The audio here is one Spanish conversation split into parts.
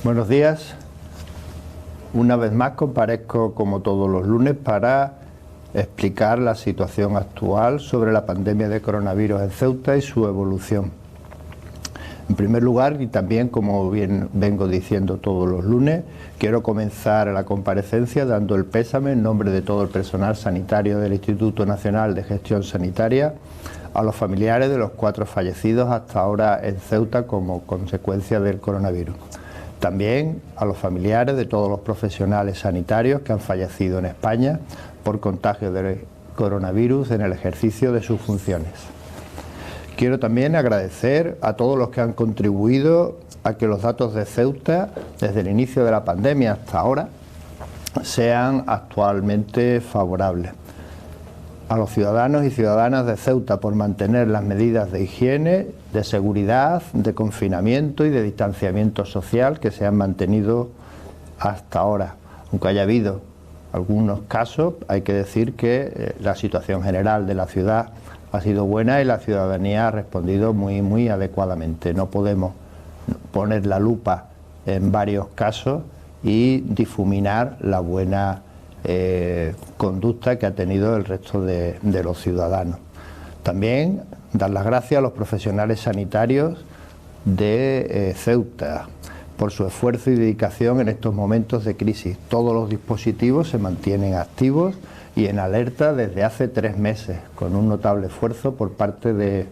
Buenos días. Una vez más comparezco como todos los lunes para explicar la situación actual sobre la pandemia de coronavirus en Ceuta y su evolución. En primer lugar, y también como bien vengo diciendo todos los lunes, quiero comenzar la comparecencia dando el pésame en nombre de todo el personal sanitario del Instituto Nacional de Gestión Sanitaria a los familiares de los 4 fallecidos hasta ahora en Ceuta como consecuencia del coronavirus. También a los familiares de todos los profesionales sanitarios que han fallecido en España por contagio del coronavirus en el ejercicio de sus funciones. Quiero también agradecer a todos los que han contribuido a que los datos de Ceuta, desde el inicio de la pandemia hasta ahora, sean actualmente favorables. A los ciudadanos y ciudadanas de Ceuta por mantener las medidas de higiene, de seguridad, de confinamiento y de distanciamiento social que se han mantenido hasta ahora. Aunque haya habido algunos casos, hay que decir que la situación general de la ciudad ha sido buena y la ciudadanía ha respondido muy adecuadamente. No podemos poner la lupa en varios casos y difuminar la buena conducta que ha tenido el resto de los ciudadanos. También dar las gracias a los profesionales sanitarios de Ceuta por su esfuerzo y dedicación en estos momentos de crisis. Todos los dispositivos se mantienen activos y en alerta desde hace 3 meses, con un notable esfuerzo por parte de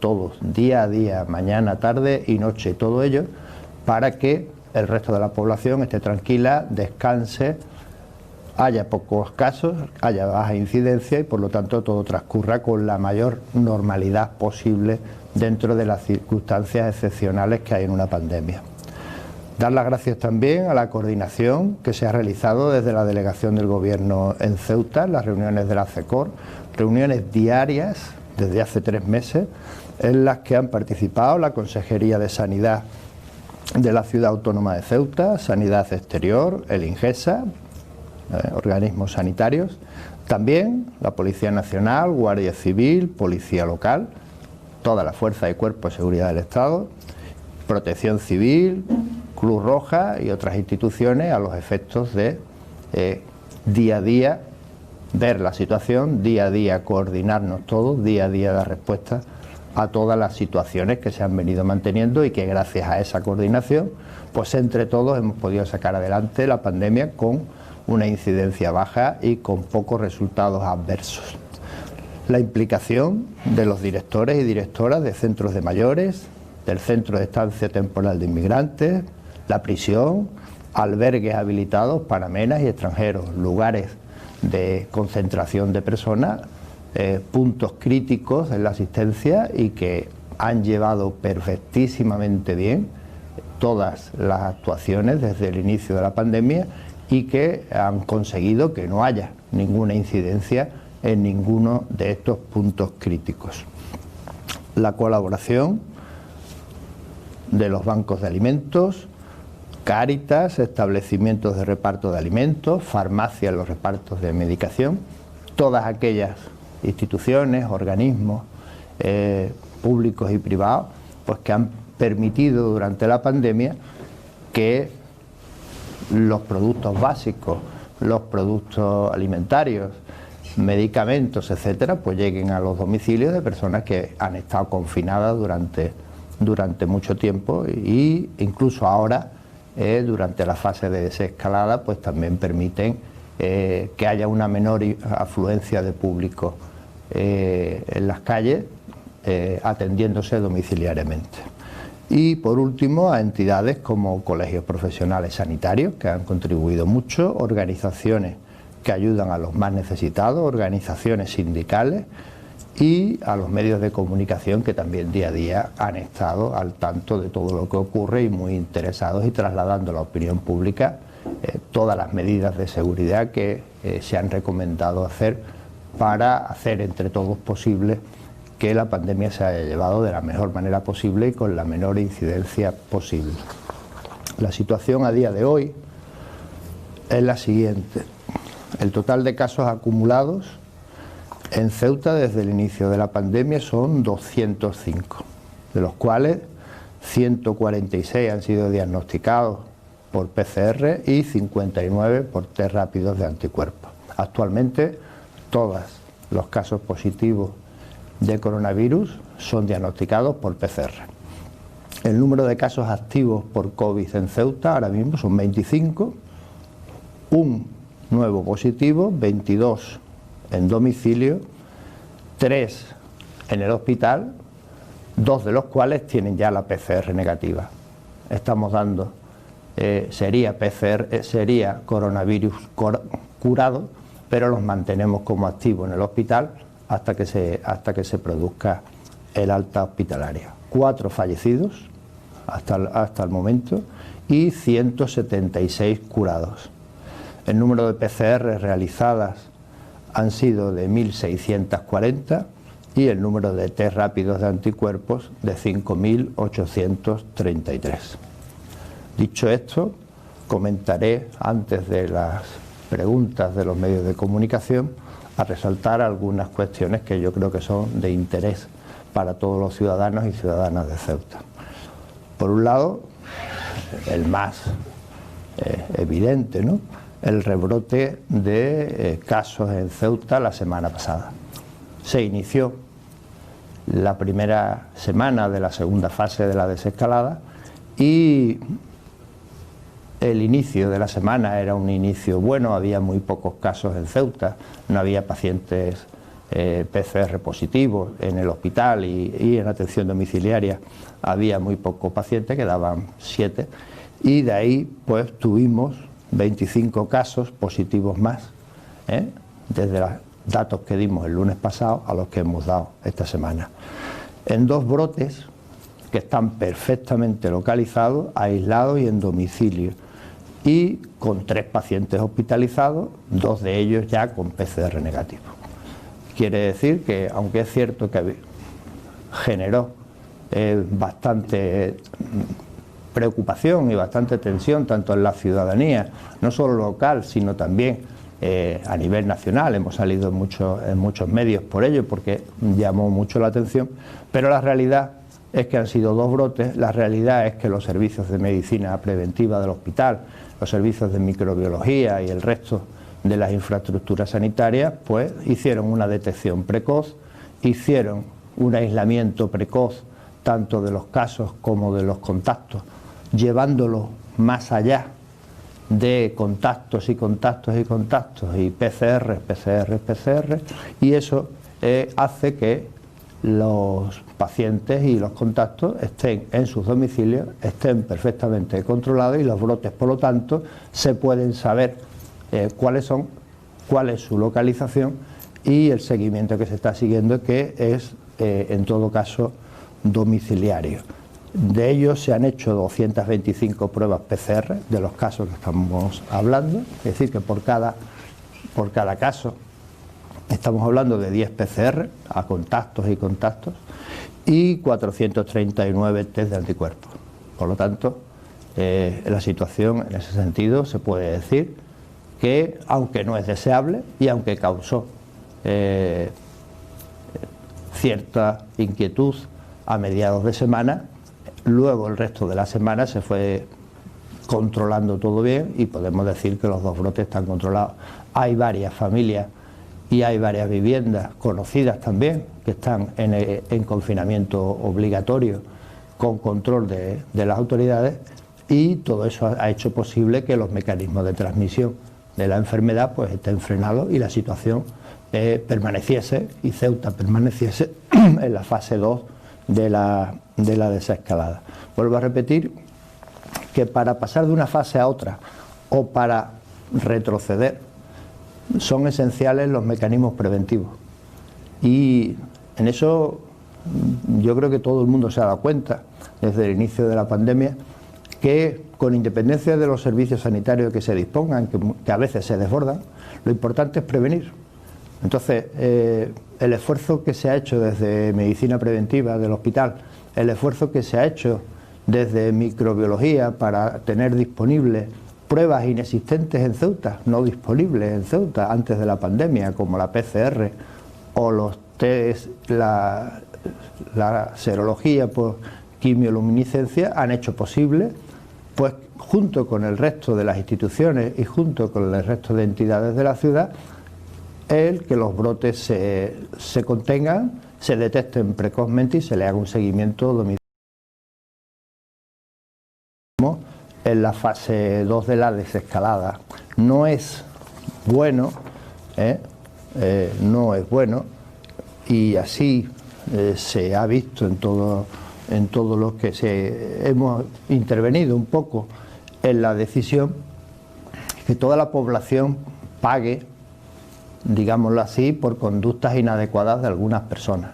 todos, día a día, mañana, tarde y noche, todo ello para que el resto de la población esté tranquila, descanse, haya pocos casos, haya baja incidencia y por lo tanto todo transcurra con la mayor normalidad posible dentro de las circunstancias excepcionales que hay en una pandemia. Dar las gracias también a la coordinación que se ha realizado desde la delegación del Gobierno en Ceuta, las reuniones de la CECOR, reuniones diarias desde hace 3 meses, en las que han participado la Consejería de Sanidad de la Ciudad Autónoma de Ceuta, Sanidad Exterior, el INGESA, organismos sanitarios, también la Policía Nacional, Guardia Civil, Policía Local, toda la Fuerza y Cuerpo de Seguridad del Estado, Protección Civil, Cruz Roja y otras instituciones a los efectos de día a día ver la situación, día a día coordinarnos todos, día a día dar respuesta a todas las situaciones que se han venido manteniendo y que gracias a esa coordinación, pues entre todos hemos podido sacar adelante la pandemia con una incidencia baja y con pocos resultados adversos. La implicación de los directores y directoras de centros de mayores, del Centro de Estancia Temporal de Inmigrantes, la prisión, albergues habilitados para menas y extranjeros, lugares de concentración de personas, puntos críticos en la asistencia y que han llevado perfectísimamente bien todas las actuaciones desde el inicio de la pandemia y que han conseguido que no haya ninguna incidencia en ninguno de estos puntos críticos. La colaboración de los bancos de alimentos, Cáritas, establecimientos de reparto de alimentos, farmacias, los repartos de medicación, todas aquellas instituciones, organismos públicos y privados, pues que han permitido durante la pandemia que los productos básicos, los productos alimentarios, medicamentos, etcétera, pues lleguen a los domicilios de personas que han estado confinadas durante mucho tiempo y incluso ahora, durante la fase de desescalada, pues también permiten que haya una menor afluencia de público en las calles, atendiéndose domiciliariamente. Y por último a entidades como colegios profesionales sanitarios que han contribuido mucho, organizaciones que ayudan a los más necesitados, organizaciones sindicales y a los medios de comunicación que también día a día han estado al tanto de todo lo que ocurre y muy interesados y trasladando a la opinión pública todas las medidas de seguridad que se han recomendado hacer para hacer entre todos posible que la pandemia se haya llevado de la mejor manera posible y con la menor incidencia posible. La situación a día de hoy es la siguiente. El total de casos acumulados en Ceuta desde el inicio de la pandemia son 205, de los cuales 146 han sido diagnosticados por PCR y 59 por test rápidos de anticuerpos. Actualmente todos los casos positivos de coronavirus son diagnosticados por PCR. El número de casos activos por COVID en Ceuta ahora mismo son 25, un nuevo positivo, 22 en domicilio, 3 en el hospital, 2 de los cuales tienen ya la PCR negativa. Estamos dando, sería coronavirus curado, pero los mantenemos como activos en el hospital hasta que se produzca el alta hospitalaria. 4 fallecidos hasta el momento y 176 curados. El número de PCR realizadas han sido de 1.640 y el número de test rápidos de anticuerpos de 5.833. Dicho esto, comentaré, antes de las preguntas de los medios de comunicación, a resaltar algunas cuestiones que yo creo que son de interés para todos los ciudadanos y ciudadanas de Ceuta. Por un lado, el más evidente, ¿no?, el rebrote de casos en Ceuta la semana pasada. Se inició la primera semana de la segunda fase de la desescalada y el inicio de la semana era un inicio bueno, había muy pocos casos en Ceuta, no había pacientes PCR positivos en el hospital y en atención domiciliaria había muy pocos pacientes, quedaban 7, y de ahí pues tuvimos 25 casos positivos más, desde los datos que dimos el lunes pasado a los que hemos dado esta semana. En 2 brotes que están perfectamente localizados, aislados y en domicilio, y con 3 pacientes hospitalizados, 2 de ellos ya con PCR negativo. Quiere decir que, aunque es cierto que generó bastante preocupación y bastante tensión tanto en la ciudadanía, no solo local, sino también a nivel nacional, hemos salido en muchos medios por ello, porque llamó mucho la atención, pero la realidad es que han sido 2 brotes, la realidad es que los servicios de medicina preventiva del hospital, los servicios de microbiología y el resto de las infraestructuras sanitarias, pues hicieron una detección precoz, hicieron un aislamiento precoz tanto de los casos como de los contactos, llevándolo más allá de contactos y contactos y contactos y PCR, y eso hace que los pacientes y los contactos estén en sus domicilios, estén perfectamente controlados y los brotes, por lo tanto, se pueden saber cuáles son, cuál es su localización y el seguimiento que se está siguiendo, que es en todo caso domiciliario. De ellos se han hecho 225 pruebas PCR de los casos que estamos hablando, es decir, que por cada caso estamos hablando de 10 PCR a contactos y 439 test de anticuerpos. Por lo tanto, la situación en ese sentido se puede decir que, aunque no es deseable y aunque causó cierta inquietud a mediados de semana, luego el resto de la semana se fue controlando todo bien y podemos decir que los 2 brotes están controlados. Hay varias familias y hay varias viviendas conocidas también que están en confinamiento obligatorio con control de las autoridades, y todo eso ha hecho posible que los mecanismos de transmisión de la enfermedad pues estén frenados y la situación permaneciese, y Ceuta permaneciese en la fase 2 de la desescalada. Vuelvo a repetir que para pasar de una fase a otra o para retroceder son esenciales los mecanismos preventivos, y en eso yo creo que todo el mundo se ha dado cuenta desde el inicio de la pandemia, que con independencia de los servicios sanitarios que se dispongan, que a veces se desbordan, lo importante es prevenir. Entonces, el esfuerzo que se ha hecho desde medicina preventiva del hospital, el esfuerzo que se ha hecho desde microbiología para tener disponibles pruebas inexistentes en Ceuta, no disponibles en Ceuta antes de la pandemia, como la PCR o los test, la serología por quimioluminiscencia, han hecho posible pues junto con el resto de las instituciones y junto con el resto de entidades de la ciudad, el que los brotes se contengan, se detecten precozmente y se le haga un seguimiento domiciliario. En la fase 2 de la desescalada. No es bueno, no es bueno, y así se ha visto en todo lo que hemos intervenido un poco en la decisión, que toda la población pague, digámoslo así, por conductas inadecuadas de algunas personas.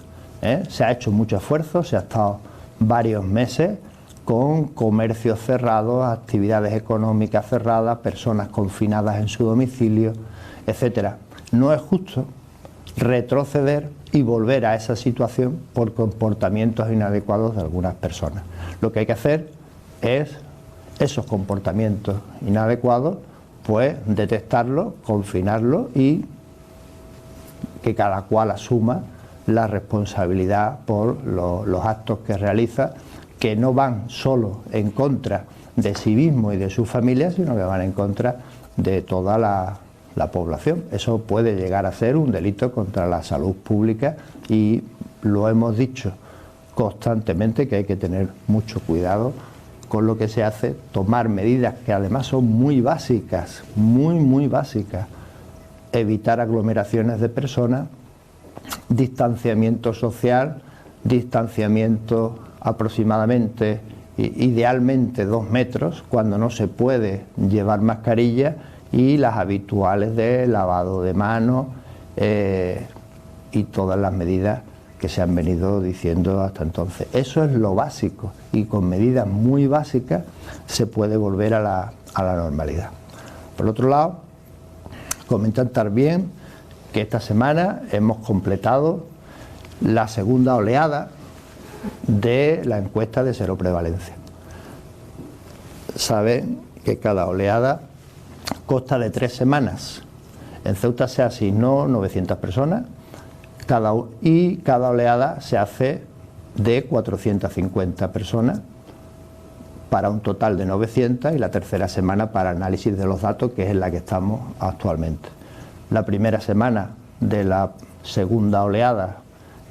Se ha hecho mucho esfuerzo, se ha estado varios meses con comercios cerrados, actividades económicas cerradas, personas confinadas en su domicilio, etcétera. No es justo retroceder y volver a esa situación por comportamientos inadecuados de algunas personas. Lo que hay que hacer es esos comportamientos inadecuados, pues detectarlos, confinarlos y que cada cual asuma la responsabilidad por los actos que realiza, que no van solo en contra de sí mismo y de su familia, sino que van en contra de toda la población. Eso puede llegar a ser un delito contra la salud pública y lo hemos dicho constantemente, que hay que tener mucho cuidado con lo que se hace, tomar medidas que además son muy básicas, muy básicas, evitar aglomeraciones de personas, distanciamiento social, distanciamiento aproximadamente, idealmente 2 metros, cuando no se puede llevar mascarilla, y las habituales de lavado de manos y todas las medidas que se han venido diciendo hasta entonces. Eso es lo básico, y con medidas muy básicas se puede volver a la normalidad. Por otro lado, comentar también que esta semana hemos completado la segunda oleada de la encuesta de seroprevalencia. Saben que cada oleada consta de 3 semanas. En Ceuta se asignó 900 personas y cada oleada se hace de 450 personas para un total de 900, y la tercera semana para análisis de los datos, que es en la que estamos actualmente. La primera semana de la segunda oleada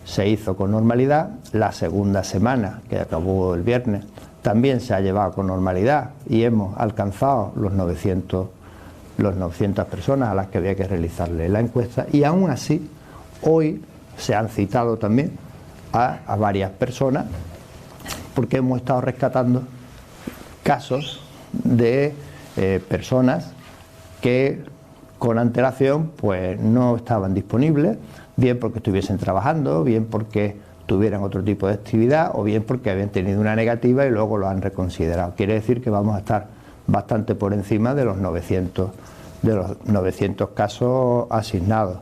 se hizo con normalidad, la segunda semana, que acabó el viernes, también se ha llevado con normalidad y hemos alcanzado los 900 personas a las que había que realizarle la encuesta, y aún así hoy se han citado también a varias personas, porque hemos estado rescatando casos de personas que con antelación pues no estaban disponibles, bien porque estuviesen trabajando, bien porque tuvieran otro tipo de actividad, o bien porque habían tenido una negativa y luego lo han reconsiderado. Quiere decir que vamos a estar bastante por encima de los 900 casos asignados.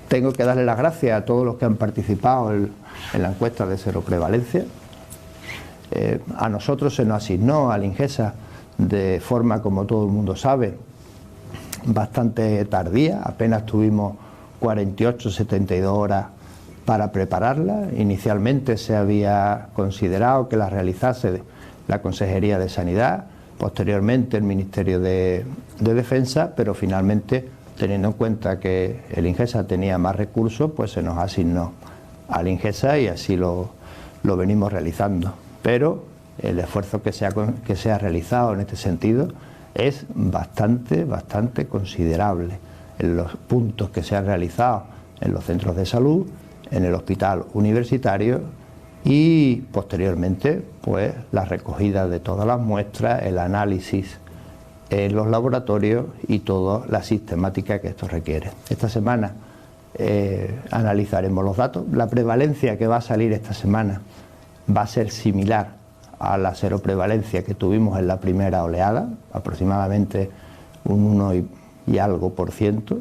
Tengo que darle las gracias a todos los que han participado en la encuesta de seroprevalencia. A nosotros se nos asignó al INGESA de forma, como todo el mundo sabe, bastante tardía. Apenas tuvimos 48-72 horas para prepararla. Inicialmente se había considerado que la realizase la Consejería de Sanidad, posteriormente el Ministerio de Defensa, pero finalmente, teniendo en cuenta que el INGESA tenía más recursos, pues se nos asignó al INGESA y así lo venimos realizando. Pero el esfuerzo que se ha realizado en este sentido es bastante considerable. En los puntos que se han realizado en los centros de salud, en el hospital universitario y posteriormente pues la recogida de todas las muestras, el análisis en los laboratorios y toda la sistemática que esto requiere. Esta semana analizaremos los datos. La prevalencia que va a salir esta semana va a ser similar a la seroprevalencia que tuvimos en la primera oleada, aproximadamente un 1 y algo por ciento,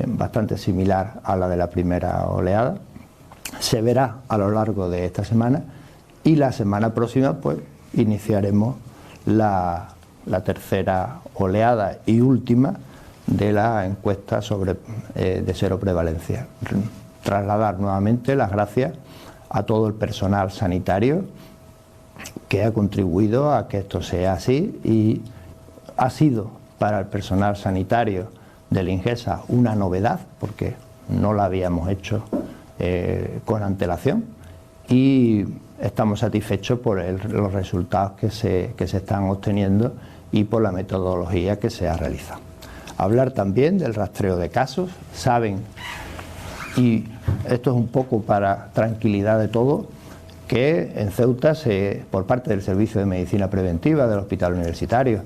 bastante similar a la de la primera oleada. Se verá a lo largo de esta semana, y la semana próxima pues iniciaremos la tercera oleada y última de la encuesta de seroprevalencia. Trasladar nuevamente las gracias a todo el personal sanitario que ha contribuido a que esto sea así y ha sido para el personal sanitario del INGESA una novedad porque no la habíamos hecho con antelación y estamos satisfechos por los resultados que se están obteniendo y por la metodología que se ha realizado. Hablar también del rastreo de casos. Saben, y esto es un poco para tranquilidad de todos, que en Ceuta, por parte del Servicio de Medicina Preventiva del Hospital Universitario,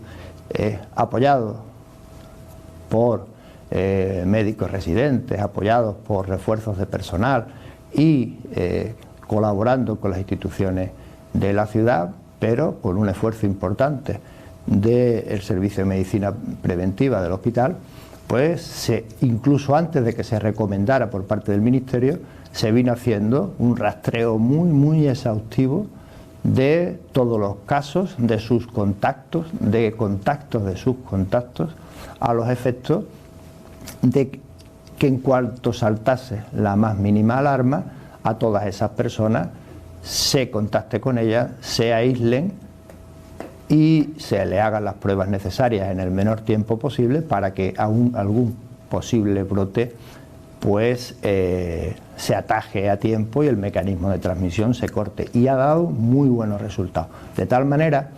apoyado por médicos residentes, apoyados por refuerzos de personal y colaborando con las instituciones de la ciudad, pero por un esfuerzo importante del Servicio de Medicina Preventiva del hospital, pues incluso antes de que se recomendara por parte del Ministerio, se vino haciendo un rastreo muy exhaustivo de todos los casos, de sus contactos, de contactos de sus contactos, a los efectos de que en cuanto saltase la más mínima alarma, a todas esas personas se contacte con ellas, se aíslen y se le hagan las pruebas necesarias en el menor tiempo posible para que algún posible brote pues se ataje a tiempo y el mecanismo de transmisión se corte, y ha dado muy buenos resultados, de tal manera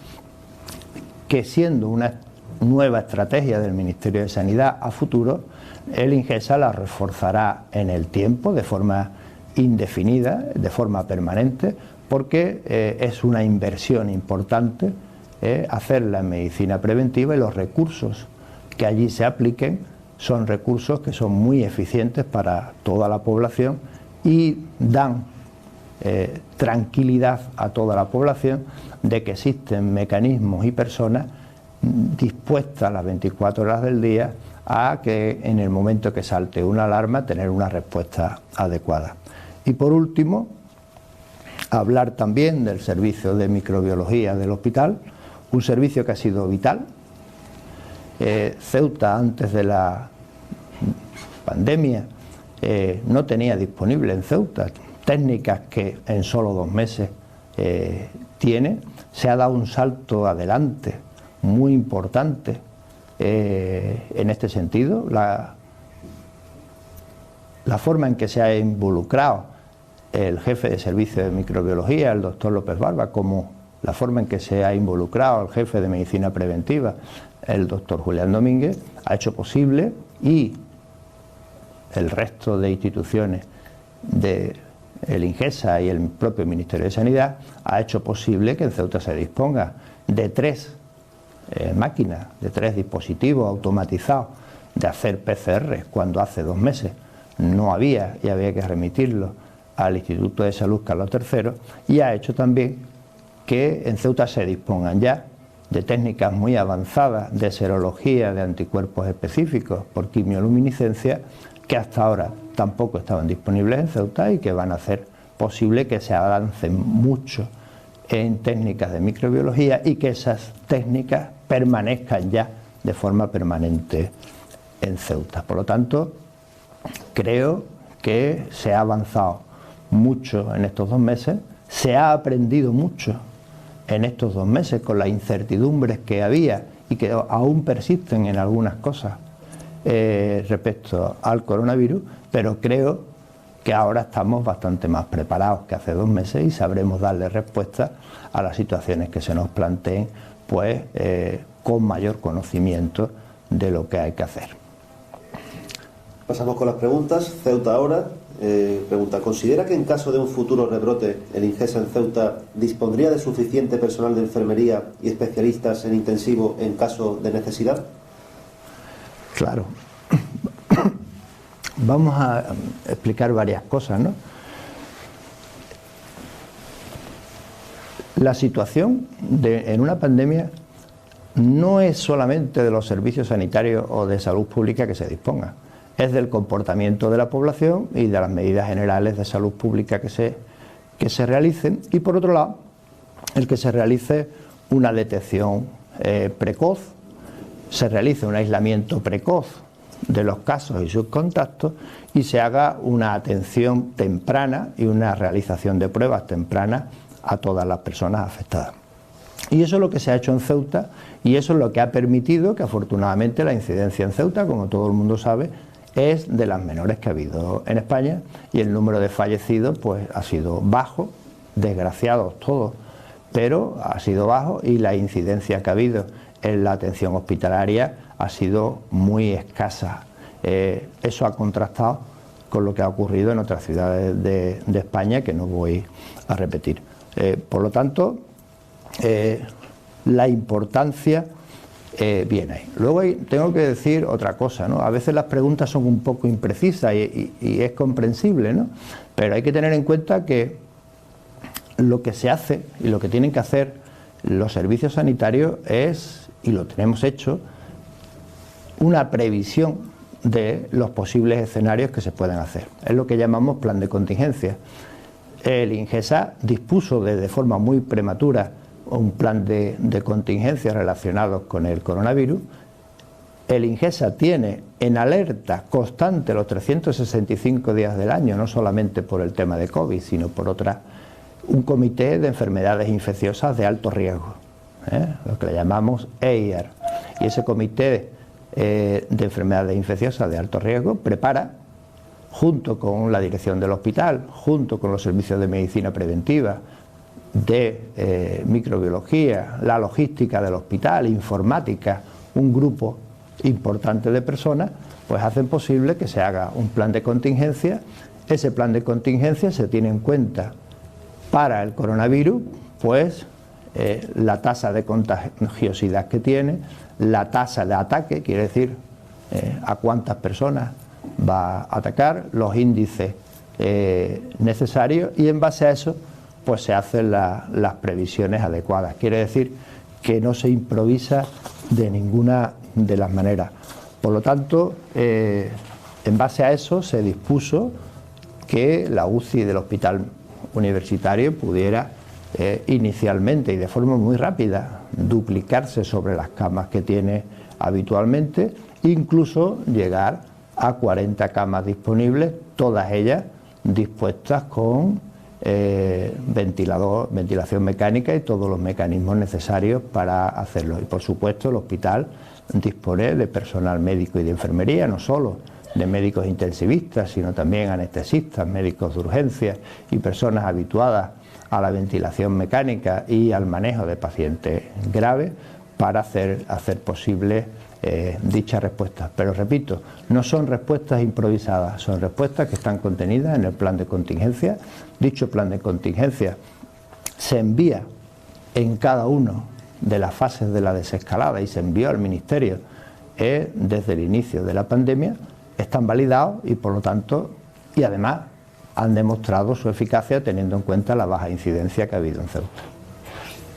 que, siendo una nueva estrategia del Ministerio de Sanidad a futuro, el INGESA la reforzará en el tiempo de forma indefinida, de forma permanente, porque es una inversión importante hacerla en medicina preventiva, y los recursos que allí se apliquen son recursos que son muy eficientes para toda la población y dan tranquilidad a toda la población de que existen mecanismos y personas dispuestas las 24 horas del día a que en el momento que salte una alarma tener una respuesta adecuada. Y por último, hablar también del servicio de microbiología del hospital, un servicio que ha sido vital. Ceuta, antes de la pandemia, no tenía disponible en Ceuta técnicas que en solo 2 meses tiene. Se ha dado un salto adelante muy importante en este sentido. La forma en que se ha involucrado el jefe de servicio de microbiología, el doctor López Barba, como la forma en que se ha involucrado el jefe de medicina preventiva, el doctor Julián Domínguez, ha hecho posible, y el resto de instituciones del INGESA y el propio Ministerio de Sanidad, ha hecho posible que en Ceuta se disponga de 3 máquinas, de 3 dispositivos automatizados de hacer PCR, cuando hace 2 meses no había y había que remitirlo al Instituto de Salud Carlos III, y ha hecho también que en Ceuta se dispongan ya de técnicas muy avanzadas de serología de anticuerpos específicos por quimioluminiscencia, que hasta ahora tampoco estaban disponibles en Ceuta y que van a hacer posible que se avancen mucho en técnicas de microbiología y que esas técnicas permanezcan ya de forma permanente en Ceuta. Por lo tanto, creo que se ha avanzado mucho en estos 2 meses, se ha aprendido mucho en estos 2 meses con las incertidumbres que había y que aún persisten en algunas cosas respecto al coronavirus, pero creo que ahora estamos bastante más preparados que hace 2 meses y sabremos darle respuesta a las situaciones que se nos planteen, pues con mayor conocimiento de lo que hay que hacer. Pasamos con las preguntas. Ceuta ahora. Pregunta: ¿considera que en caso de un futuro rebrote el INGESA en Ceuta dispondría de suficiente personal de enfermería y especialistas en intensivo en caso de necesidad? Claro. Vamos a explicar varias cosas, ¿no? La situación en una pandemia no es solamente de los servicios sanitarios o de salud pública que se dispongan. Es del comportamiento de la población y de las medidas generales de salud pública que se realicen, y por otro lado, el que se realice una detección precoz, se realice un aislamiento precoz de los casos y sus contactos y se haga una atención temprana y una realización de pruebas tempranas a todas las personas afectadas. Y eso es lo que se ha hecho en Ceuta, y eso es lo que ha permitido que afortunadamente la incidencia en Ceuta, como todo el mundo sabe, es de las menores que ha habido en España, y el número de fallecidos pues ha sido bajo, desgraciados todos, pero ha sido bajo, y la incidencia que ha habido en la atención hospitalaria ha sido muy escasa. Eso ha contrastado con lo que ha ocurrido en otras ciudades de España, que no voy a repetir. Por lo tanto, la importancia viene ahí. Luego tengo que decir otra cosa, ¿no? A veces las preguntas son un poco imprecisas y es comprensible, ¿no? Pero hay que tener en cuenta que lo que se hace y lo que tienen que hacer los servicios sanitarios es, y lo tenemos hecho, una previsión de los posibles escenarios que se pueden hacer. Es lo que llamamos plan de contingencia. El INGESA dispuso de forma muy prematura un plan de contingencia relacionado con el coronavirus. El INGESA tiene en alerta constante los 365 días del año, no solamente por el tema de COVID, sino por un comité de enfermedades infecciosas de alto riesgo, lo que le llamamos EIR. Y ese comité de enfermedades infecciosas de alto riesgo prepara, junto con la dirección del hospital, junto con los servicios de medicina preventiva, de microbiología, la logística del hospital, informática, un grupo importante de personas, pues hacen posible que se haga un plan de contingencia. Ese plan de contingencia se tiene en cuenta para el coronavirus, pues la tasa de contagiosidad que tiene, la tasa de ataque, quiere decir a cuántas personas va a atacar, los índices necesarios, y en base a eso pues se hacen las previsiones adecuadas. Quiere decir que no se improvisa de ninguna de las maneras. Por lo tanto, en base a eso se dispuso que la UCI del Hospital Universitario pudiera inicialmente y de forma muy rápida duplicarse sobre las camas que tiene habitualmente, incluso llegar a 40 camas disponibles, todas ellas dispuestas con ventilación mecánica y todos los mecanismos necesarios para hacerlo. Y por supuesto el hospital dispone de personal médico y de enfermería, no solo de médicos intensivistas, sino también anestesistas, médicos de urgencias y personas habituadas a la ventilación mecánica y al manejo de pacientes graves para hacer posible dichas respuestas. Pero repito, no son respuestas improvisadas, son respuestas que están contenidas en el plan de contingencia. Dicho plan de contingencia se envía en cada una de las fases de la desescalada y se envió al Ministerio desde el inicio de la pandemia. Están validados y por lo tanto, y además han demostrado su eficacia teniendo en cuenta la baja incidencia que ha habido en Ceuta.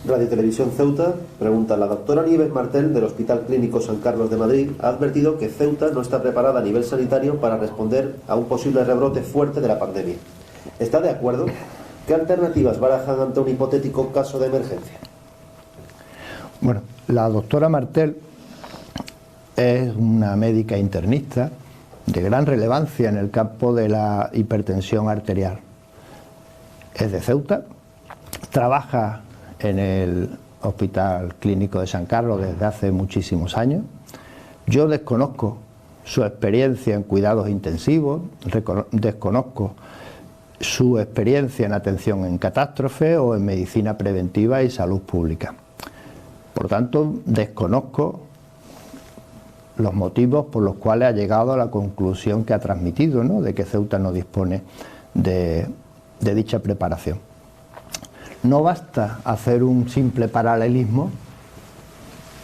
Radio Televisión Ceuta pregunta: la doctora Nieves Martel del Hospital Clínico San Carlos de Madrid ha advertido que Ceuta no está preparada a nivel sanitario para responder a un posible rebrote fuerte de la pandemia. ¿Está de acuerdo? ¿Qué alternativas barajan ante un hipotético caso de emergencia? Bueno, la doctora Martel es una médica internista de gran relevancia en el campo de la hipertensión arterial. Es de Ceuta, trabaja en el Hospital Clínico de San Carlos desde hace muchísimos años. Yo desconozco su experiencia en cuidados intensivos, desconozco su experiencia en atención en catástrofe o en medicina preventiva y salud pública. Por tanto, desconozco los motivos por los cuales ha llegado a la conclusión que ha transmitido, ¿no?, de que Ceuta no dispone de dicha preparación. No basta hacer un simple paralelismo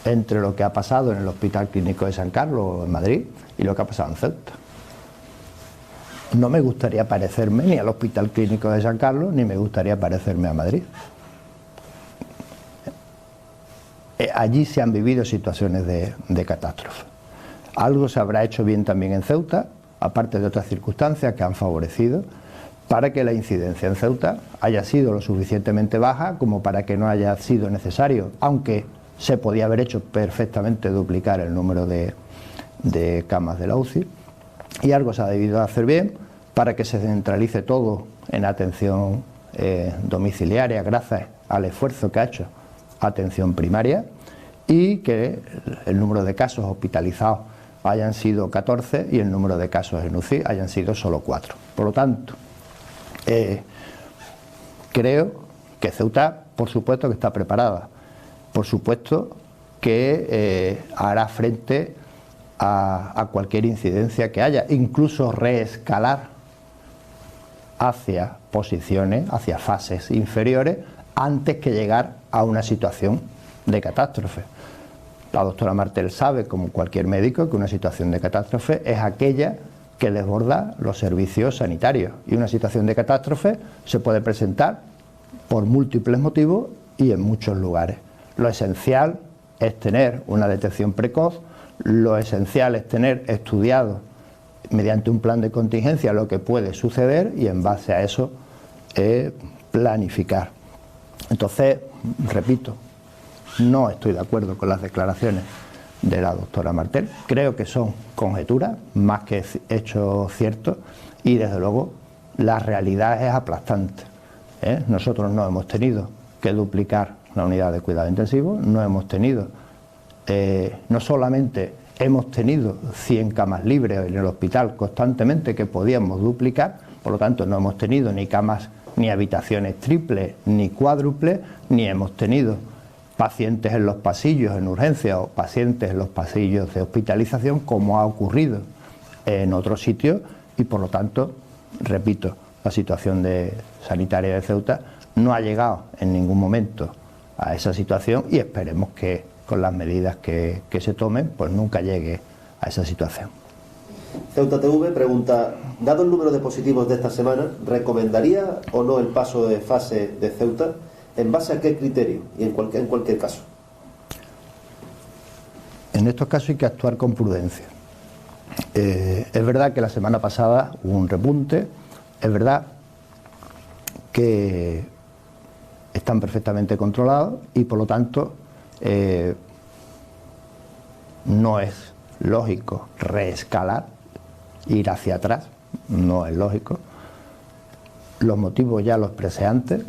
entre lo que ha pasado en el Hospital Clínico de San Carlos en Madrid y lo que ha pasado en Ceuta. No me gustaría parecerme ni al Hospital Clínico de San Carlos ni me gustaría parecerme a Madrid. Allí se han vivido situaciones de catástrofe. Algo se habrá hecho bien también en Ceuta, aparte de otras circunstancias que han favorecido para que la incidencia en Ceuta haya sido lo suficientemente baja como para que no haya sido necesario, aunque se podía haber hecho perfectamente duplicar el número de camas de la UCI, y algo se ha debido hacer bien para que se centralice todo en atención domiciliarias gracias al esfuerzo que ha hecho atención primaria, y que el número de casos hospitalizados hayan sido 14 y el número de casos en UCI hayan sido solo 4. Por lo tanto, creo que Ceuta, por supuesto que está preparada, por supuesto que hará frente a cualquier incidencia que haya, incluso reescalar hacia posiciones, hacia fases inferiores, antes que llegar a una situación de catástrofe. La doctora Martel sabe, como cualquier médico, que una situación de catástrofe es aquella que desborda los servicios sanitarios, y una situación de catástrofe se puede presentar por múltiples motivos y en muchos lugares. Lo esencial es tener una detección precoz, lo esencial es tener estudiado mediante un plan de contingencia lo que puede suceder y en base a eso planificar. Entonces, repito, no estoy de acuerdo con las declaraciones de la doctora Martel. Creo que son conjeturas más que hechos ciertos, y desde luego la realidad es aplastante. Nosotros no hemos tenido que duplicar la unidad de cuidado intensivo, no hemos tenido, no solamente hemos tenido 100 camas libres en el hospital constantemente que podíamos duplicar, por lo tanto no hemos tenido ni camas ni habitaciones triples ni cuádruples, ni hemos tenido pacientes en los pasillos en urgencia o pacientes en los pasillos de hospitalización, como ha ocurrido en otros sitios, y por lo tanto, repito, la situación sanitaria de Ceuta no ha llegado en ningún momento a esa situación, y esperemos que con las medidas que se tomen, pues nunca llegue a esa situación. Ceuta TV pregunta, dado el número de positivos de esta semana, ¿recomendaría o no el paso de fase de Ceuta? ¿En base a qué criterio y en cualquier caso? En estos casos hay que actuar con prudencia. Es verdad que la semana pasada hubo un repunte, es verdad que están perfectamente controlados y por lo tanto no es lógico reescalar, ir hacia atrás, no es lógico. Los motivos ya los expresé antes.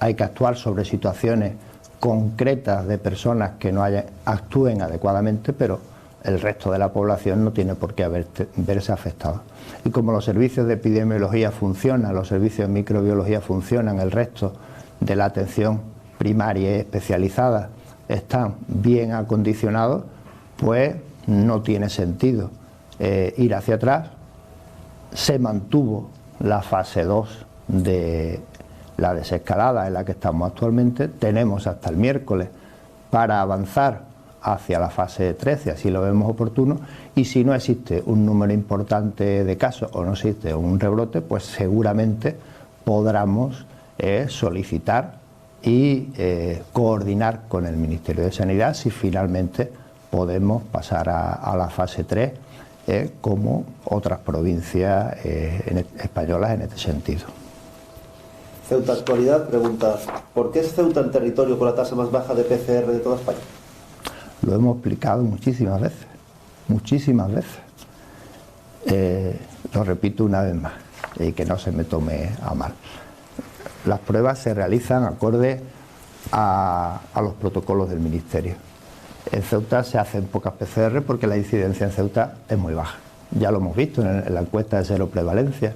Hay que actuar sobre situaciones concretas de personas que no actúen adecuadamente, pero el resto de la población no tiene por qué verse afectado. Y como los servicios de epidemiología funcionan, los servicios de microbiología funcionan, el resto de la atención primaria y especializada están bien acondicionados, pues no tiene sentido ir hacia atrás. Se mantuvo la fase 2 de la desescalada en la que estamos actualmente. Tenemos hasta el miércoles para avanzar hacia la fase 3, si así lo vemos oportuno, y si no existe un número importante de casos o no existe un rebrote, pues seguramente podamos solicitar y coordinar con el Ministerio de Sanidad si finalmente podemos pasar a la fase 3 como otras provincias españolas en este sentido. Ceuta Actualidad pregunta, ¿por qué es Ceuta el territorio con la tasa más baja de PCR de toda España? Lo hemos explicado muchísimas veces, muchísimas veces. Lo repito una vez más, y que no se me tome a mal. Las pruebas se realizan acorde a los protocolos del Ministerio. En Ceuta se hacen pocas PCR porque la incidencia en Ceuta es muy baja. Ya lo hemos visto en la encuesta de cero prevalencia,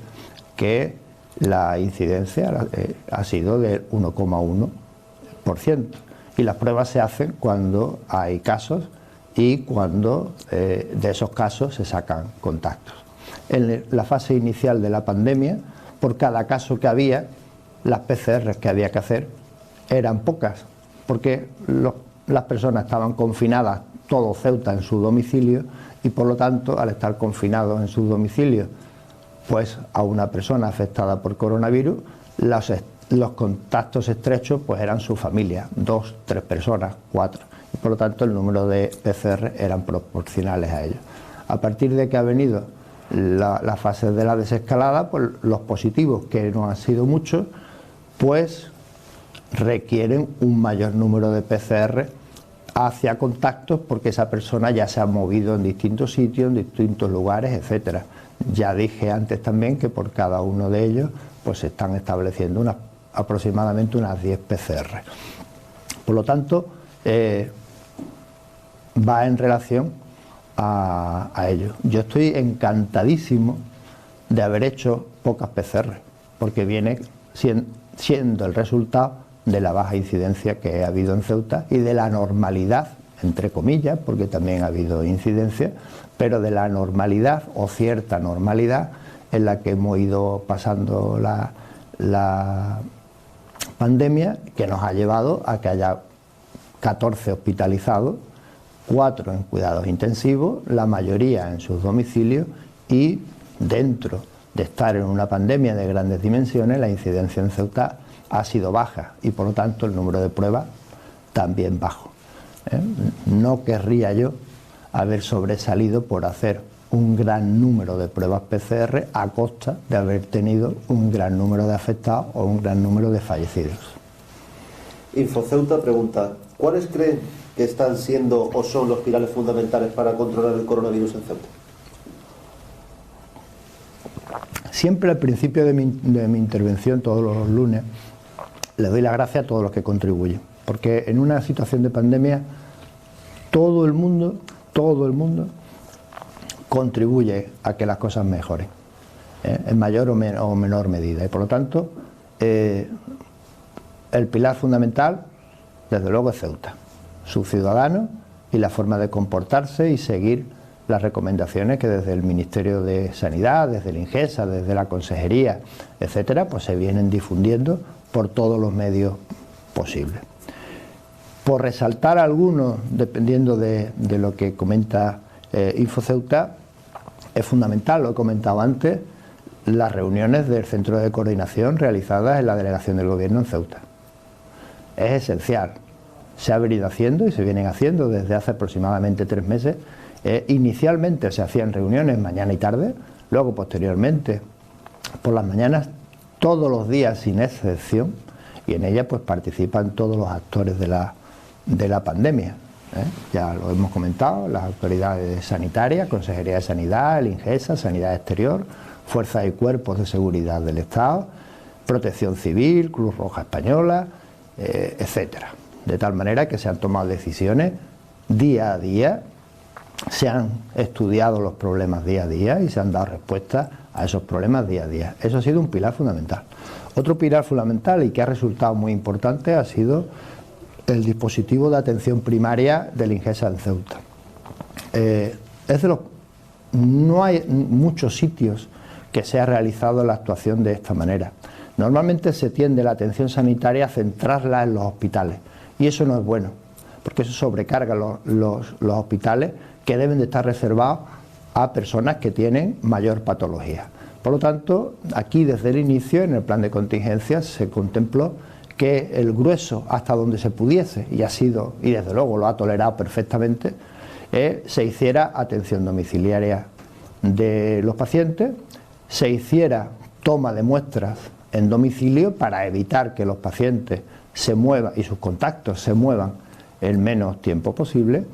que la incidencia ha sido del 1,1%. Y las pruebas se hacen cuando hay casos y cuando de esos casos se sacan contactos. En la fase inicial de la pandemia, por cada caso que había, las PCR que había que hacer eran pocas, porque las personas estaban confinadas, todo Ceuta, en su domicilio, y por lo tanto, al estar confinados en su domicilio, pues a una persona afectada por coronavirus, los contactos estrechos pues eran su familia, 2, 3 personas, 4, y por lo tanto el número de PCR eran proporcionales a ellos. A partir de que ha venido la fase de la desescalada, pues los positivos, que no han sido muchos, pues requieren un mayor número de PCR hacia contactos, porque esa persona ya se ha movido en distintos sitios, en distintos lugares, etcétera. Ya dije antes también que por cada uno de ellos pues se están estableciendo unas aproximadamente unas 10 PCR. Por lo tanto, va en relación a ello. Yo estoy encantadísimo de haber hecho pocas PCR, porque viene siendo el resultado de la baja incidencia que ha habido en Ceuta y de la normalidad, entre comillas, porque también ha habido incidencia, pero de la normalidad o cierta normalidad en la que hemos ido pasando la pandemia, que nos ha llevado a que haya 14 hospitalizados, 4 en cuidados intensivos, la mayoría en sus domicilios, y dentro de estar en una pandemia de grandes dimensiones, la incidencia en Ceuta ha sido baja y por lo tanto el número de pruebas también bajo. No querría yo haber sobresalido por hacer un gran número de pruebas PCR a costa de haber tenido un gran número de afectados o un gran número de fallecidos. InfoCeuta pregunta: ¿cuáles creen que están siendo o son los pilares fundamentales para controlar el coronavirus en Ceuta? Siempre al principio de mi intervención, todos los lunes, le doy las gracias a todos los que contribuyen, porque en una situación de pandemia todo el mundo contribuye a que las cosas mejoren, en mayor o menor medida, y por lo tanto el pilar fundamental desde luego es Ceuta, sus ciudadanos y la forma de comportarse y seguir las recomendaciones que desde el Ministerio de Sanidad, desde el INGESA, desde la Consejería, etcétera, pues se vienen difundiendo por todos los medios posibles. Por resaltar algunos, dependiendo de lo que comenta InfoCeuta, es fundamental, lo he comentado antes, las reuniones del Centro de Coordinación realizadas en la Delegación del Gobierno en Ceuta. Es esencial. Se ha venido haciendo y se vienen haciendo desde hace aproximadamente 3 meses. Inicialmente se hacían reuniones mañana y tarde, luego posteriormente por las mañanas, todos los días sin excepción, y en ellas pues participan todos los actores de la pandemia. Ya lo hemos comentado, las autoridades sanitarias, Consejería de Sanidad, el INGESA, Sanidad Exterior, fuerzas y cuerpos de seguridad del Estado, Protección Civil, Cruz Roja Española, etcétera. De tal manera que se han tomado decisiones día a día, se han estudiado los problemas día a día y se han dado respuestas a esos problemas día a día. Eso ha sido un pilar fundamental. Otro pilar fundamental y que ha resultado muy importante ha sido el dispositivo de atención primaria del INGESA en Ceuta. No hay muchos sitios que se ha realizado la actuación de esta manera. Normalmente se tiende la atención sanitaria a centrarla en los hospitales y eso no es bueno, porque eso sobrecarga los hospitales que deben de estar reservados a personas que tienen mayor patología. Por lo tanto, aquí desde el inicio, en el plan de contingencia, se contempló que el grueso, hasta donde se pudiese, y ha sido, y desde luego lo ha tolerado perfectamente, se hiciera atención domiciliaria de los pacientes, se hiciera toma de muestras en domicilio para evitar que los pacientes se muevan y sus contactos se muevan el menos tiempo posible,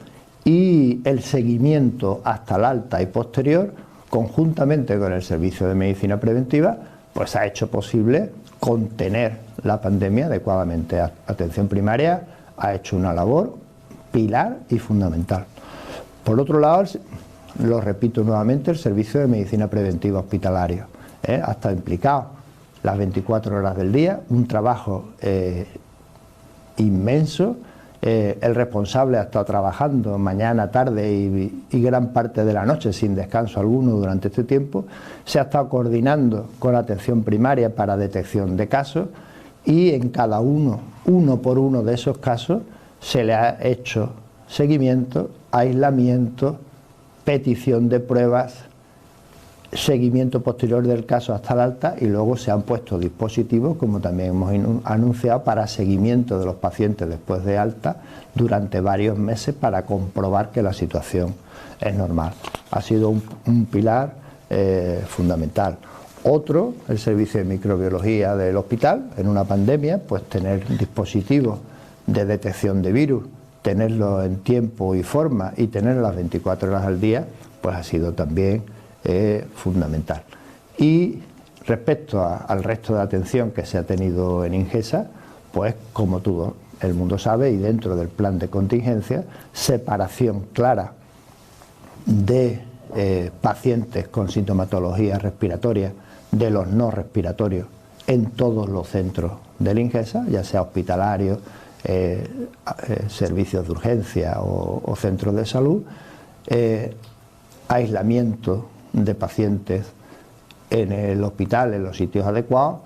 y el seguimiento hasta el alta y posterior, conjuntamente con el Servicio de Medicina Preventiva, pues ha hecho posible contener la pandemia adecuadamente. Atención primaria ha hecho una labor pilar y fundamental. Por otro lado, lo repito nuevamente, el Servicio de Medicina Preventiva Hospitalario ha estado implicado las 24 horas del día, un trabajo inmenso. El responsable ha estado trabajando mañana, tarde y gran parte de la noche sin descanso alguno durante este tiempo. Se ha estado coordinando con la atención primaria para detección de casos y en cada uno por uno de esos casos se le ha hecho seguimiento, aislamiento, petición de pruebas, seguimiento posterior del caso hasta el alta, y luego se han puesto dispositivos, como también hemos anunciado, para seguimiento de los pacientes después de alta durante varios meses para comprobar que la situación es normal. Ha sido un pilar fundamental. Otro, el servicio de microbiología del hospital, en una pandemia, pues tener dispositivos de detección de virus, tenerlo en tiempo y forma y tenerlo las 24 horas al día, pues ha sido también fundamental. Y Respecto al resto de atención que se ha tenido en Ingesa, pues como todo el mundo sabe y dentro del plan de contingencia, separación clara de pacientes con sintomatología respiratoria de los no respiratorios en todos los centros del Ingesa, ya sea hospitalarios, servicios de urgencia o centros de salud, aislamiento de pacientes en el hospital, en los sitios adecuados,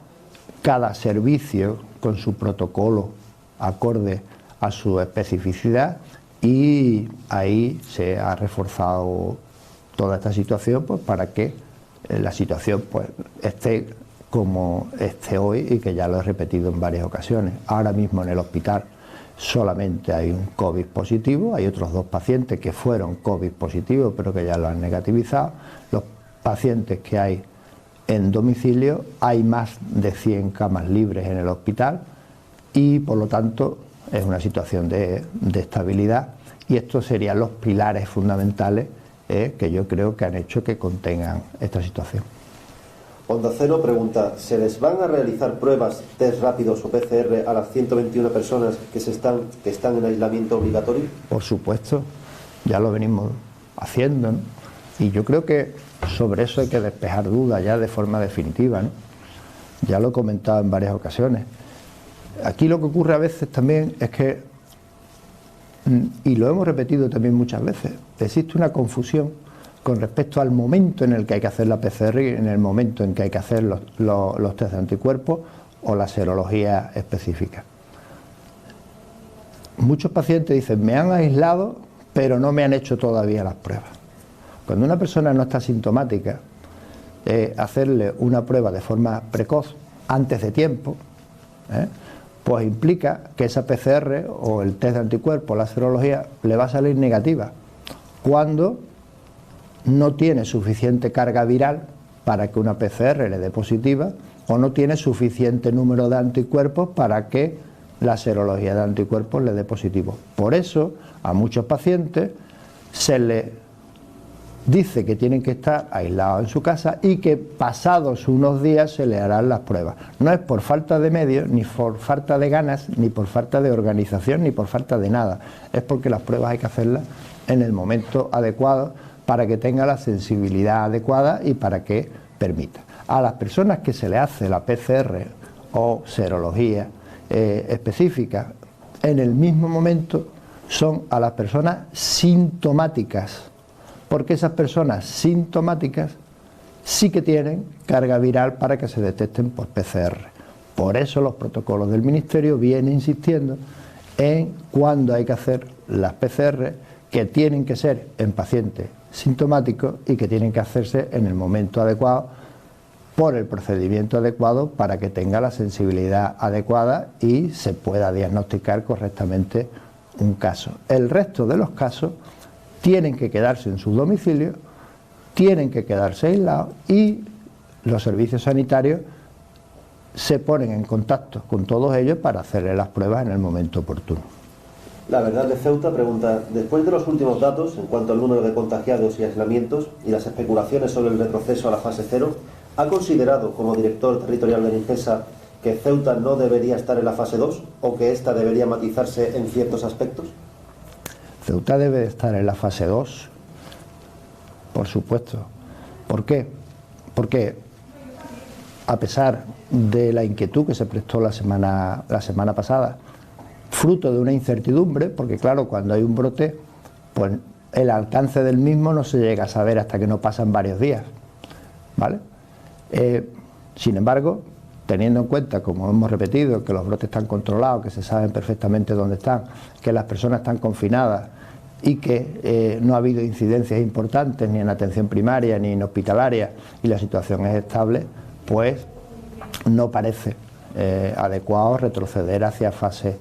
cada servicio con su protocolo acorde a su especificidad, y ahí se ha reforzado toda esta situación pues, para que la situación pues, esté como esté hoy, y que ya lo he repetido en varias ocasiones. Ahora mismo en el hospital solamente hay un COVID positivo, hay otros 2 pacientes que fueron COVID positivos pero que ya lo han negativizado. Los pacientes que hay en domicilio, hay más de 100 camas libres en el hospital y por lo tanto es una situación de estabilidad, y estos serían los pilares fundamentales que yo creo que han hecho que contengan esta situación. Onda Cero pregunta, ¿se les van a realizar pruebas, test rápidos o PCR a las 121 personas que están en aislamiento obligatorio? Por supuesto, ya lo venimos haciendo, ¿no? Y yo creo que sobre eso hay que despejar dudas ya de forma definitiva, ¿no? Ya lo he comentado en varias ocasiones. Aquí lo que ocurre a veces también es que, y lo hemos repetido también muchas veces, existe una confusión con respecto al momento en el que hay que hacer la PCR y en el momento en que hay que hacer los test de anticuerpos o la serología específica. Muchos pacientes dicen, me han aislado, pero no me han hecho todavía las pruebas. Cuando una persona no está sintomática, hacerle una prueba de forma precoz, antes de tiempo, pues implica que esa PCR o el test de anticuerpos, la serología, le va a salir negativa, cuando no tiene suficiente carga viral para que una PCR le dé positiva, o no tiene suficiente número de anticuerpos para que la serología de anticuerpos le dé positivo. Por eso a muchos pacientes se les dice que tienen que estar aislados en su casa y que pasados unos días se les harán las pruebas. No es por falta de medios, ni por falta de ganas, ni por falta de organización, ni por falta de nada. Es porque las pruebas hay que hacerlas en el momento adecuado para que tenga la sensibilidad adecuada y para que permita. A las personas que se le hace la PCR o serología específica en el mismo momento son a las personas sintomáticas, porque esas personas sintomáticas sí que tienen carga viral para que se detecten por PCR. Por eso los protocolos del Ministerio vienen insistiendo en cuándo hay que hacer las PCR, que tienen que ser en pacientes sintomáticos y que tienen que hacerse en el momento adecuado, por el procedimiento adecuado, para que tenga la sensibilidad adecuada y se pueda diagnosticar correctamente un caso. El resto de los casos tienen que quedarse en sus domicilios, tienen que quedarse aislados, y los servicios sanitarios se ponen en contacto con todos ellos para hacerles las pruebas en el momento oportuno. La Verdad de Ceuta pregunta, después de los últimos datos en cuanto al número de contagiados y aislamientos y las especulaciones sobre el retroceso a la fase 0, ¿ha considerado como director territorial de Ingesa que Ceuta no debería estar en la fase 2 o que ésta debería matizarse en ciertos aspectos? Ceuta debe estar en la fase 2, por supuesto. ¿Por qué? Porque a pesar de la inquietud que se prestó la semana pasada, fruto de una incertidumbre, porque claro, cuando hay un brote, pues el alcance del mismo no se llega a saber hasta que no pasan varios días, ¿vale? Sin embargo, teniendo en cuenta, como hemos repetido, que los brotes están controlados, que se saben perfectamente dónde están, que las personas están confinadas y que no ha habido incidencias importantes ni en atención primaria ni en hospitalaria y la situación es estable, pues no parece adecuado retroceder hacia fases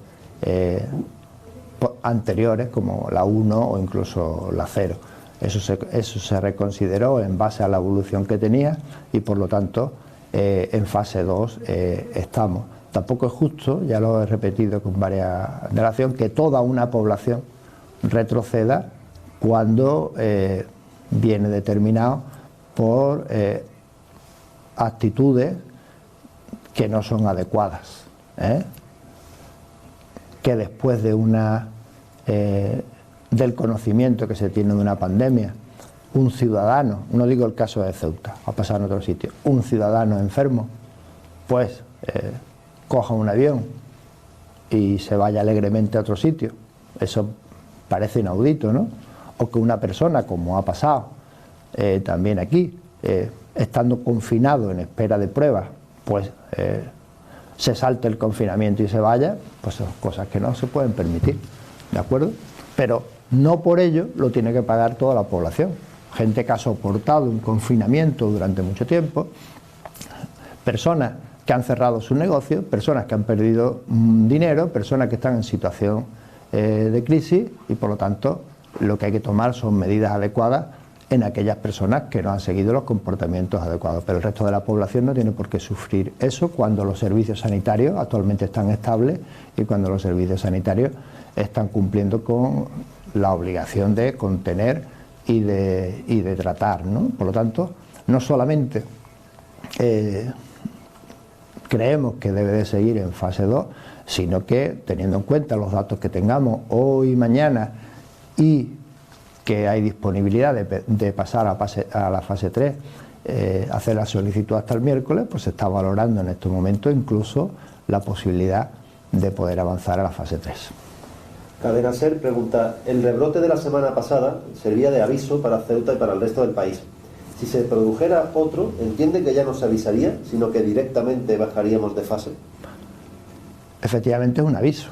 anteriores como la 1 o incluso la 0. Eso se reconsideró en base a la evolución que tenía y por lo tanto en fase 2 estamos. Tampoco es justo, ya lo he repetido con varias relaciones, que toda una población retroceda cuando viene determinado por actitudes que no son adecuadas, que después de del conocimiento que se tiene de una pandemia, un ciudadano, no digo el caso de Ceuta, ha pasado en otro sitio, un ciudadano enfermo, pues coja un avión y se vaya alegremente a otro sitio. Eso parece inaudito, ¿no? O que una persona, como ha pasado también aquí, estando confinado en espera de pruebas, pues se salte el confinamiento y se vaya, pues son cosas que no se pueden permitir, ¿de acuerdo? Pero no por ello lo tiene que pagar toda la población. Gente que ha soportado un confinamiento durante mucho tiempo, personas que han cerrado sus negocios, personas que han perdido dinero, personas que están en situación de crisis, y por lo tanto lo que hay que tomar son medidas adecuadas en aquellas personas que no han seguido los comportamientos adecuados. Pero el resto de la población no tiene por qué sufrir eso cuando los servicios sanitarios actualmente están estables y cuando los servicios sanitarios están cumpliendo con la obligación de contener y de tratar, ¿no? Por lo tanto, no solamente creemos que debe de seguir en fase 2, sino que, teniendo en cuenta los datos que tengamos hoy y mañana, y que hay disponibilidad de pasar a la fase 3, hacer la solicitud hasta el miércoles, pues se está valorando en este momento incluso la posibilidad de poder avanzar a la fase 3. Cadena Ser pregunta, el rebrote de la semana pasada servía de aviso para Ceuta y para el resto del país. Si se produjera otro, ¿entiende que ya no se avisaría, sino que directamente bajaríamos de fase? Efectivamente es un aviso,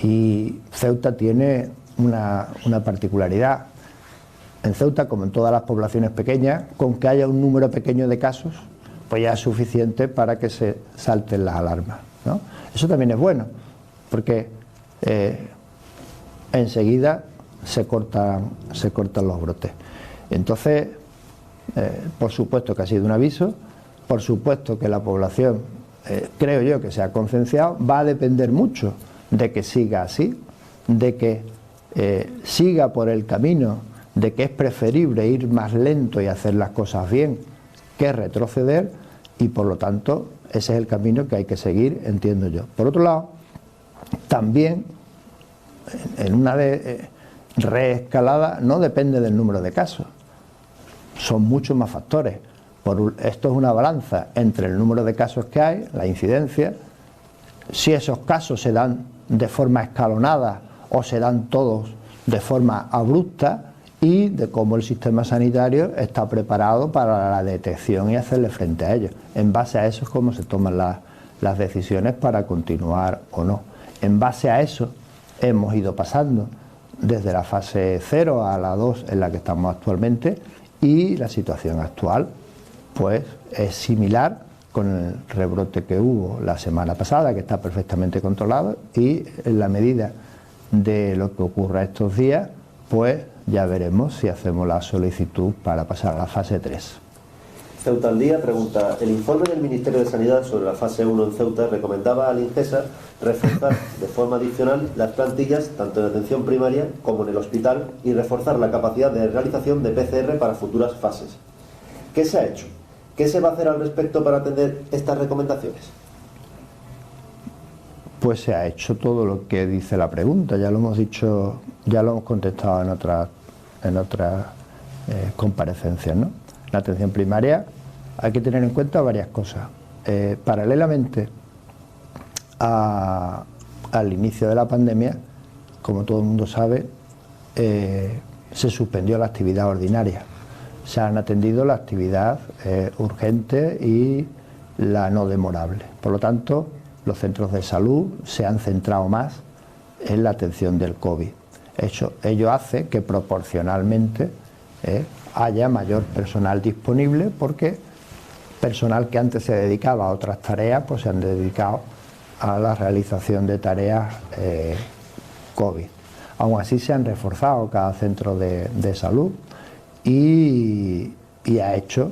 y Ceuta tiene una particularidad. En Ceuta, como en todas las poblaciones pequeñas, con que haya un número pequeño de casos, pues ya es suficiente para que se salten las alarmas, ¿no? Eso también es bueno, porque enseguida se cortan los brotes. Entonces, por supuesto que ha sido un aviso, por supuesto que la población, creo yo que se ha concienciado, va a depender mucho de que siga así, de que siga por el camino de que es preferible ir más lento y hacer las cosas bien que retroceder, y por lo tanto ese es el camino que hay que seguir, entiendo yo. Por otro lado, también en una reescalada no depende del número de casos, son muchos más factores. Esto es una balanza entre el número de casos que hay, la incidencia, si esos casos se dan de forma escalonada o se dan todos de forma abrupta, y de cómo el sistema sanitario está preparado para la detección y hacerle frente a ello. En base a eso es como se toman las decisiones para continuar o no. En base a eso hemos ido pasando desde la fase 0 a la 2 en la que estamos actualmente, y la situación actual pues es similar con el rebrote que hubo la semana pasada, que está perfectamente controlado, y en la medida de lo que ocurra estos días, pues ya veremos si hacemos la solicitud para pasar a la fase 3. Ceuta al Día pregunta, el informe del Ministerio de Sanidad sobre la fase 1 en Ceuta recomendaba al INGESA reforzar de forma adicional las plantillas tanto en atención primaria como en el hospital y reforzar la capacidad de realización de PCR para futuras fases. ¿Qué se ha hecho? ¿Qué se va a hacer al respecto para atender estas recomendaciones? Pues se ha hecho todo lo que dice la pregunta, ya lo hemos dicho, ya lo hemos contestado en otras comparecencias, ¿no? La atención primaria hay que tener en cuenta varias cosas. Paralelamente al inicio de la pandemia, como todo el mundo sabe, se suspendió la actividad ordinaria. Se han atendido la actividad urgente y la no demorable. Por lo tanto, los centros de salud se han centrado más en la atención del COVID. Ello hace que proporcionalmente haya mayor personal disponible, porque personal que antes se dedicaba a otras tareas, pues se han dedicado a la realización de tareas COVID. Aún así se han reforzado cada centro de salud y ha hecho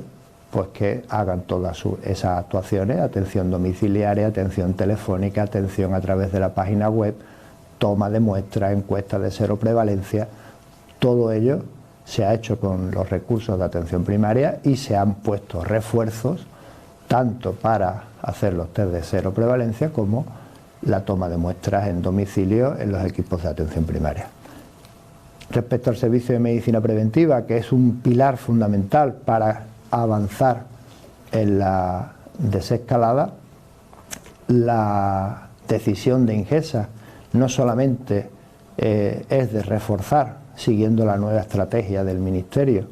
pues que hagan todas esas actuaciones: atención domiciliaria, atención telefónica, atención a través de la página web, toma de muestras, encuestas de seroprevalencia. Todo ello se ha hecho con los recursos de atención primaria y se han puesto refuerzos tanto para hacer los test de cero prevalencia como la toma de muestras en domicilio en los equipos de atención primaria. Respecto al servicio de medicina preventiva, que es un pilar fundamental para avanzar en la desescalada, la decisión de Ingesa no solamente es de reforzar, siguiendo la nueva estrategia del Ministerio,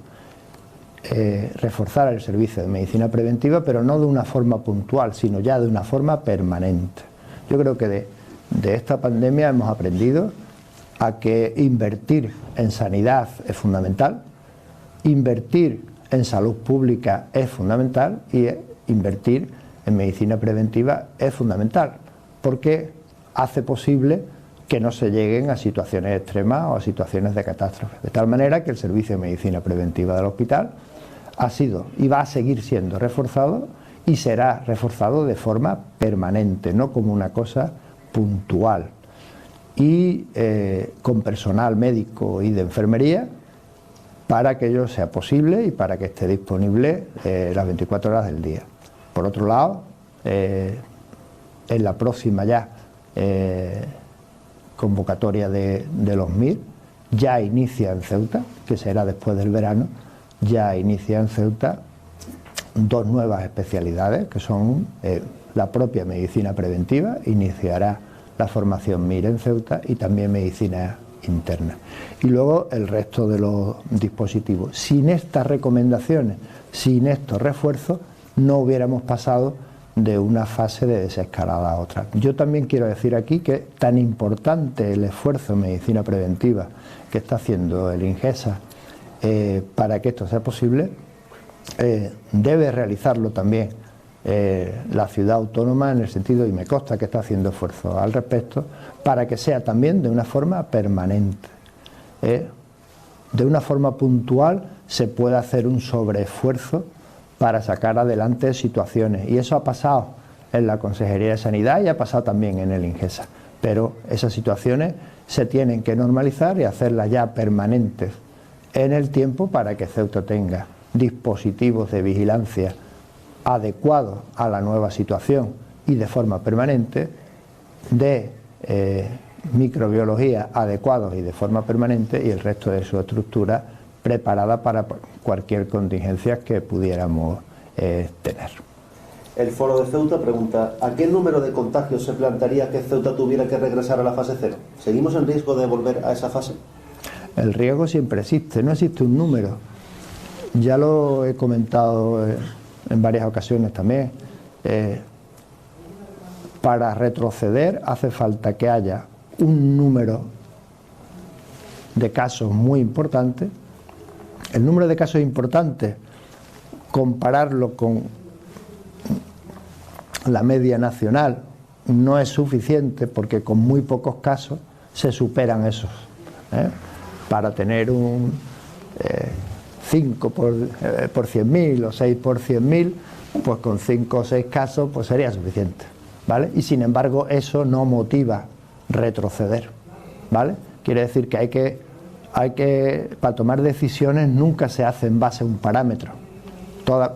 reforzar el servicio de medicina preventiva, pero no de una forma puntual, sino ya de una forma permanente. Yo creo que de esta pandemia hemos aprendido a que invertir en sanidad es fundamental, invertir en salud pública es fundamental y invertir en medicina preventiva es fundamental, porque hace posible que no se lleguen a situaciones extremas o a situaciones de catástrofe. De tal manera que el servicio de medicina preventiva del hospital ha sido y va a seguir siendo reforzado y será reforzado de forma permanente, no como una cosa puntual. Y con personal médico y de enfermería para que ello sea posible y para que esté disponible las 24 horas del día. Por otro lado, en la próxima ya convocatoria de los MIR, ya inicia en Ceuta, que será después del verano, ya inicia en Ceuta dos nuevas especialidades, que son la propia medicina preventiva, iniciará la formación MIR en Ceuta, y también medicina interna. Y luego el resto de los dispositivos. Sin estas recomendaciones, sin estos refuerzos, no hubiéramos pasado de una fase de desescalada a otra. Yo también quiero decir aquí que tan importante el esfuerzo en medicina preventiva que está haciendo el Ingesa para que esto sea posible, debe realizarlo también la ciudad autónoma, en el sentido, y me consta que está haciendo esfuerzos al respecto, para que sea también de una forma permanente. De una forma puntual se puede hacer un sobreesfuerzo para sacar adelante situaciones, y eso ha pasado en la Consejería de Sanidad y ha pasado también en el Ingesa, pero esas situaciones se tienen que normalizar y hacerlas ya permanentes en el tiempo para que Ceuta tenga dispositivos de vigilancia adecuados a la nueva situación y de forma permanente, de microbiología adecuados y de forma permanente, y el resto de su estructura preparada para cualquier contingencia que pudiéramos tener. El Foro de Ceuta pregunta: ¿a qué número de contagios se plantearía que Ceuta tuviera que regresar a la fase 0? ¿Seguimos en riesgo de volver a esa fase? El riesgo siempre existe, no existe un número. Ya lo he comentado en varias ocasiones también. Para retroceder hace falta que haya un número de casos muy importante. El número de casos importantes, compararlo con la media nacional, no es suficiente, porque con muy pocos casos se superan esos. Para tener un 5 por 100.000 o 6 por 100.000, pues con 5 o 6 casos pues sería suficiente, ¿vale? Y sin embargo eso no motiva retroceder, ¿vale? Quiere decir que hay que para tomar decisiones nunca se hace en base a un parámetro.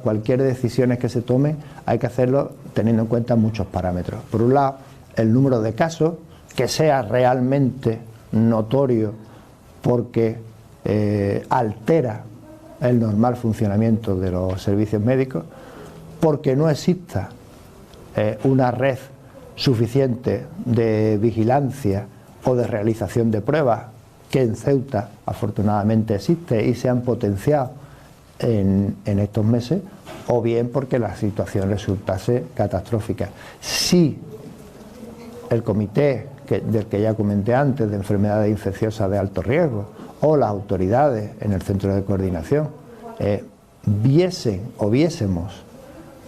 Cualquier decisión que se tome hay que hacerlo teniendo en cuenta muchos parámetros. Por un lado, el número de casos, que sea realmente notorio, porque altera el normal funcionamiento de los servicios médicos, porque no exista una red suficiente de vigilancia o de realización de pruebas, que en Ceuta afortunadamente existe y se han potenciado en estos meses, o bien porque la situación resultase catastrófica. Si el comité del que ya comenté antes, de enfermedades infecciosas de alto riesgo, o las autoridades en el centro de coordinación viésemos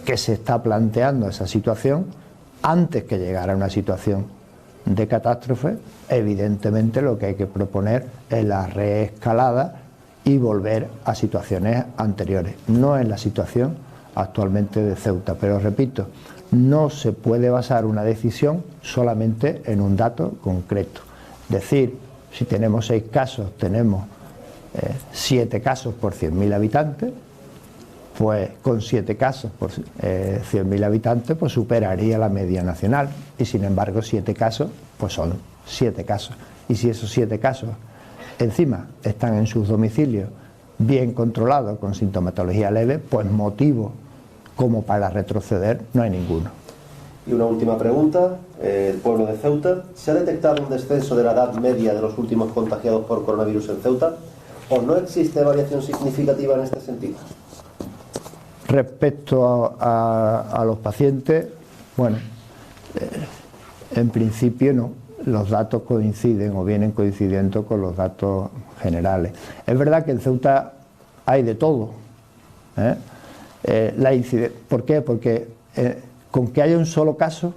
que se está planteando esa situación antes que llegar a una situación de catástrofe, evidentemente lo que hay que proponer es la reescalada y volver a situaciones anteriores. No es la situación actualmente de Ceuta, pero repito, no se puede basar una decisión solamente en un dato concreto. Decir, si tenemos 6 casos, tenemos 7 casos por 100.000 habitantes, pues con 7 casos por 100.000 habitantes pues superaría la media nacional, y sin embargo 7 casos pues son 7 casos, y si esos 7 casos encima están en sus domicilios bien controlados con sintomatología leve, pues motivo como para retroceder no hay ninguno. Y una última pregunta, el pueblo de Ceuta, ¿se ha detectado un descenso de la edad media de los últimos contagiados por coronavirus en Ceuta o no existe variación significativa en este sentido? Respecto a los pacientes, bueno, en principio no, los datos coinciden o vienen coincidiendo con los datos generales. Es verdad que en Ceuta hay de todo, ¿por qué? Porque con que haya un solo caso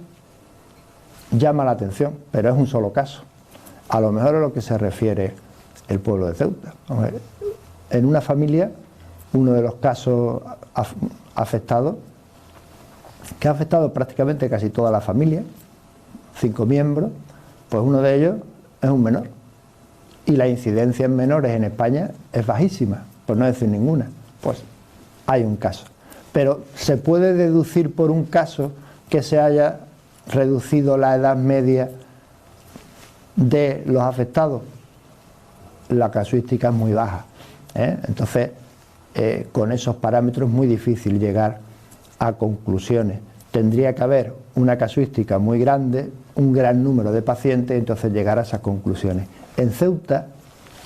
llama la atención, pero es un solo caso. A lo mejor a lo que se refiere el pueblo de Ceuta. En una familia, uno de los casos afectados, que ha afectado prácticamente casi toda la familia, 5 miembros, pues uno de ellos es un menor. Y la incidencia en menores en España es bajísima, por no decir ninguna. Pues hay un caso. Pero ¿se puede deducir por un caso que se haya reducido la edad media de los afectados? La casuística es muy baja, entonces con esos parámetros es muy difícil llegar a conclusiones. Tendría que haber una casuística muy grande, un gran número de pacientes, y entonces llegar a esas conclusiones. En Ceuta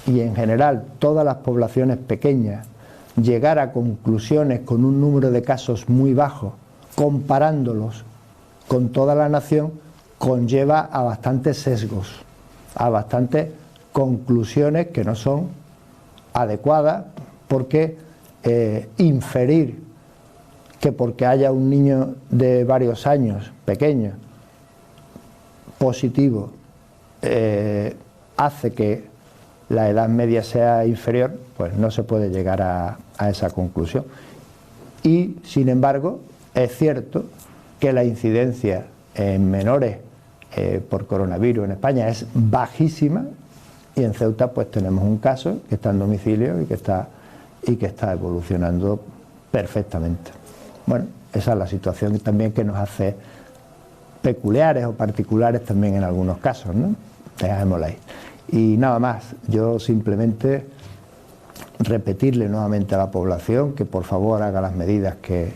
y en general todas las poblaciones pequeñas, llegar a conclusiones con un número de casos muy bajo, comparándolos con toda la nación, conlleva a bastantes sesgos, a bastantes conclusiones que no son adecuadas, porque inferir que porque haya un niño de varios años, pequeño, positivo, hace que la edad media sea inferior, pues no se puede llegar a esa conclusión. Y, sin embargo, es cierto que la incidencia en menores por coronavirus en España es bajísima, y en Ceuta pues tenemos un caso que está en domicilio y que está evolucionando perfectamente. Bueno, esa es la situación también que nos hace peculiares o particulares también en algunos casos, ¿no? Dejémosla ahí. Y nada más, yo simplemente repetirle nuevamente a la población que por favor haga las medidas que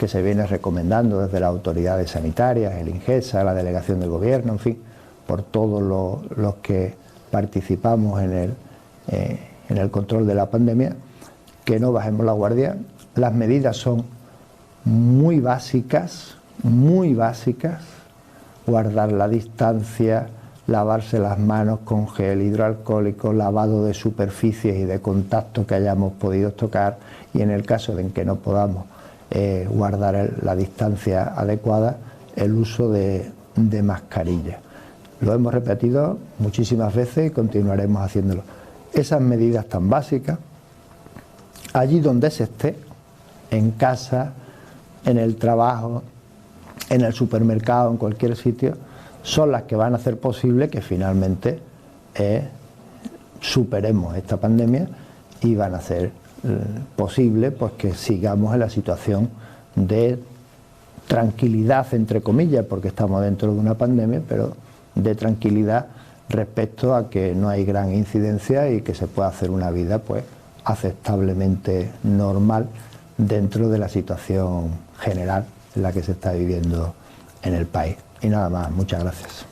se vienen recomendando desde las autoridades sanitarias, el INGESA, la delegación del gobierno, en fin, por todos los que participamos en el control de la pandemia, que no bajemos la guardia. Las medidas son muy básicas, guardar la distancia, lavarse las manos con gel hidroalcohólico, lavado de superficies y de contacto que hayamos podido tocar, y en el caso de que no podamos guardar la distancia adecuada, el uso de mascarilla. Lo hemos repetido muchísimas veces y continuaremos haciéndolo. Esas medidas tan básicas, allí donde se esté, en casa, en el trabajo, en el supermercado, en cualquier sitio, son las que van a hacer posible que finalmente superemos esta pandemia, y van a hacer posible pues que sigamos en la situación de tranquilidad, entre comillas, porque estamos dentro de una pandemia, pero de tranquilidad respecto a que no hay gran incidencia y que se puede hacer una vida pues aceptablemente normal dentro de la situación general en la que se está viviendo en el país. Y nada más, muchas gracias.